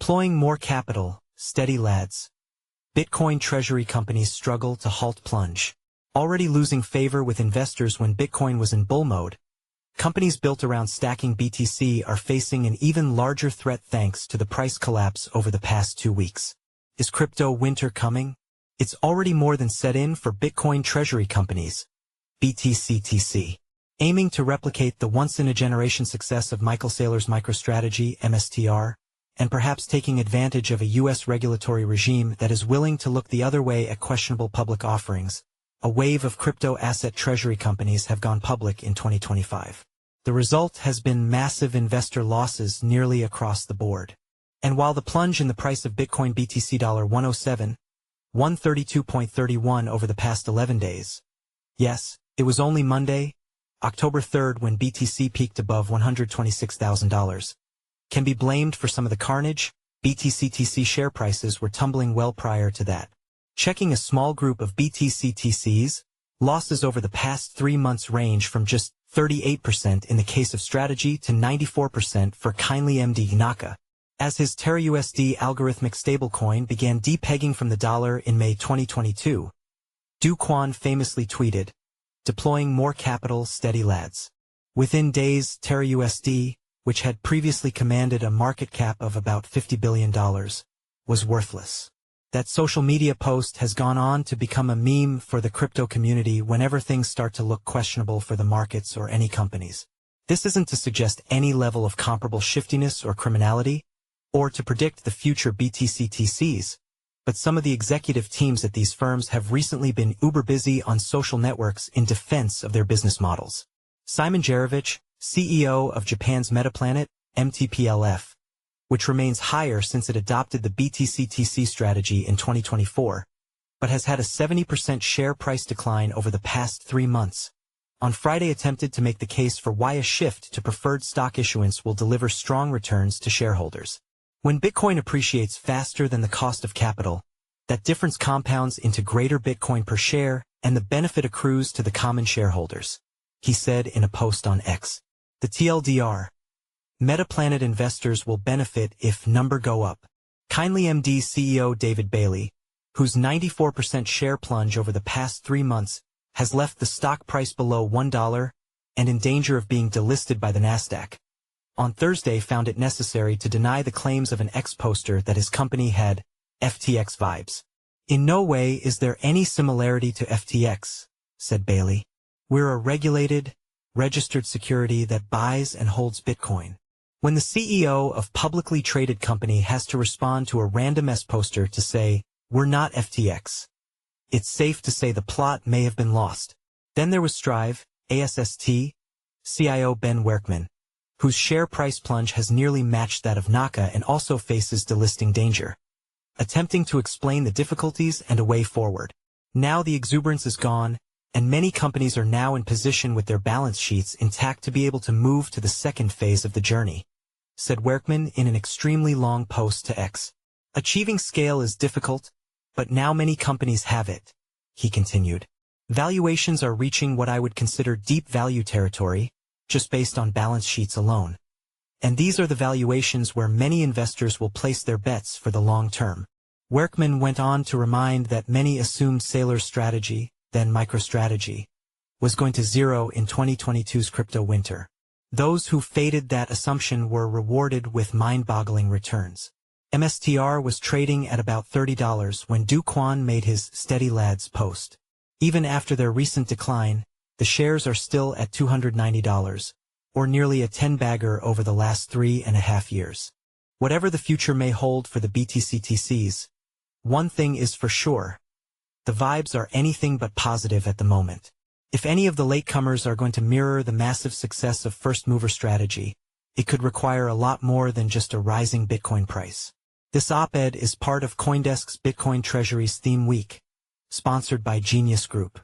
Deploying more capital, steady lads. Bitcoin Treasury companies struggle to halt plunge. Already losing favor with investors when Bitcoin was in bull mode, companies built around stacking BTC are facing an even larger threat thanks to the price collapse over the past 2 weeks. Is crypto winter coming? It's already more than set in for Bitcoin Treasury companies, BTCTC. Aiming to replicate the once-in-a-generation success of Michael Saylor's MicroStrategy, MSTR, and perhaps taking advantage of a U.S. regulatory regime that is willing to look the other way at questionable public offerings, a wave of crypto asset treasury companies have gone public in 2025. The result has been massive investor losses nearly across the board. And while the plunge in the price of Bitcoin BTC $107, 132.31 over the past 11 days. Yes, it was only Monday, October 3rd when BTC peaked above $126,000. Can be blamed for some of the carnage. BTCTC share prices were tumbling well prior to that. Checking a small group of BTCTCs, losses over the past 3 months range from just 38% in the case of Strategy to 94% for KindlyMD Naka, as his TerraUSD algorithmic stablecoin began depegging from the dollar in May 2022. Do Kwon famously tweeted, "Deploying more capital, steady lads." Within days, TerraUSD, which had previously commanded a market cap of about $50 billion, was worthless. That social media post has gone on to become a meme for the crypto community whenever things start to look questionable for the markets or any companies. This isn't to suggest any level of comparable shiftiness or criminality, or to predict the future BTCTCs, but some of the executive teams at these firms have recently been uber busy on social networks in defense of their business models. Simon Jarovich, CEO of Japan's Metaplanet, MTPLF, which remains higher since it adopted the BTCTC strategy in 2024, but has had a 70% share price decline over the past 3 months. On Friday attempted to make the case for why a shift to preferred stock issuance will deliver strong returns to shareholders. When Bitcoin appreciates faster than the cost of capital, that difference compounds into greater Bitcoin per share and the benefit accrues to the common shareholders, he said in a post on X. The TLDR. Metaplanet investors will benefit if number go up. KindlyMD CEO David Bailey, whose 94% share plunge over the past 3 months has left the stock price below $1 and in danger of being delisted by the Nasdaq, on Thursday found it necessary to deny the claims of an X-poster that his company had FTX vibes. "In no way is there any similarity to FTX," said Bailey. "We're a regulated, registered security that buys and holds Bitcoin." When the CEO of publicly traded company has to respond to a random S-poster to say, "We're not FTX," it's safe to say the plot may have been lost. Then there was Strive, ASST, CIO Ben Werkman, whose share price plunge has nearly matched that of Naka and also faces delisting danger. Attempting to explain the difficulties and a way forward. Now the exuberance is gone, and many companies are now in position with their balance sheets intact to be able to move to the second phase of the journey, said Werkman in an extremely long post to X. Achieving scale is difficult, but now many companies have it, he continued. Valuations are reaching what I would consider deep value territory, just based on balance sheets alone. And these are the valuations where many investors will place their bets for the long term. Werkman went on to remind that many assumed Saylor's strategy, then MicroStrategy, was going to zero in 2022's crypto winter. Those who faded that assumption were rewarded with mind-boggling returns. MSTR was trading at about $30 when Do Kwon made his Steady Lads post. Even after their recent decline, the shares are still at $290, or nearly a 10-bagger over the last 3.5 years. Whatever the future may hold for the BTCTCs, one thing is for sure. The vibes are anything but positive at the moment. If any of the latecomers are going to mirror the massive success of first-mover strategy, it could require a lot more than just a rising Bitcoin price. This op-ed is part of CoinDesk's Bitcoin Treasury's Theme Week, sponsored by Genius Group.